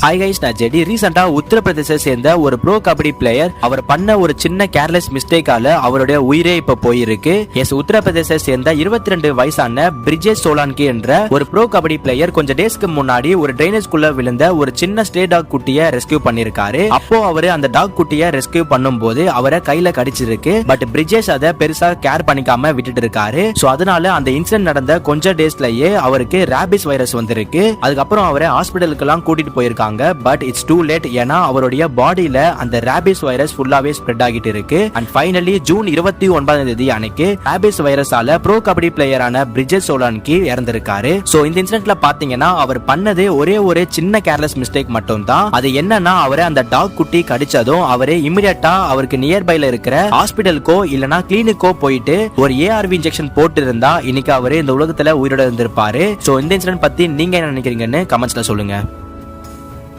Hi guys, நான் JD. ரீசெண்டா உத்தரப்பிரதேச சேர்ந்த ஒரு ப்ரோ கபடி பிளேயர் அவர் பண்ண ஒரு சின்ன கேர்லெஸ் மிஸ்டேக்கால அவருடைய உயிரே இப்ப போயிருக்கு. உத்தரப்பிரதேச சேர்ந்த 22 வயசான பிரிஜேஷ் சோலான்கி என்ற ஒரு ப்ரோ கபடி பிளேயர் கொஞ்சம் டேஸ்க்கு முன்னாடி ஒரு ட்ரைனேஜ் குள்ள விழுந்த ஒரு சின்ன ஸ்டே டாக் குட்டியை ரெஸ்கியூ பண்ணிருக்காரு. அப்போ அவரு அந்த டாக் குட்டியை ரெஸ்கியூ பண்ணும் போது அவரை கையில கடிச்சிருக்கு. பட் பிரிஜேஷ் அதை பெருசா கேர் பண்ணிக்காம விட்டுட்டு இருக்காரு. சோ அதனால அந்த இன்சிடென்ட் நடந்த கொஞ்சம் டேஸ்லயே அவருக்கு ரேபிஸ் வைரஸ் வந்திருக்கு. அதுக்கப்புறம் அவரை ஹாஸ்பிட்டலுக்கு எல்லாம் கூட்டிட்டு போயிருக்காங்க. But it's too late. ஏன்னா அவருடைய பாடியில அந்த ரேபிஸ் வைரஸ் ஃபுல்லாவே ஸ்ப்ரெட் ஆகிட்டு இருக்கு. அண்ட் ஃபைனலி ஜூன் 29 அன்னைக்கு ரேபிஸ் வைரஸால ப்ரோ கபடி பிளேயரான பிரிஜேஷ் சோலான்கி இறந்திருக்காரு. சோ இந்த இன்சிடென்ட்ல பாத்தீங்கன்னா அவர் பண்ணது ஒரே ஒரு சின்ன கேர்லெஸ் மிஸ்டேக் மட்டும் தான். அது என்னன்னா அவரை அந்த டாக் குட்டி கடிச்சதும் அவரே இமிடியட்டா அவருக்கு நியர்பைல இருக்கிற ஹாஸ்பிட்டலுக்கோ இல்லனா கிளினிக்கோ போயிட்டு ஒரு ஏஆர்வி இன்ஜெக்ஷன் போட்டு இருந்தா இன்னைக்கு அவரு இந்த உலகத்துல உயிரோட இருந்திருப்பாரு. சோ இந்த இன்சிடென்ட் பத்தி நீங்க என்ன நினைக்கிறீங்கன்னு கமெண்ட்ஸ்ல சொல்லுங்க.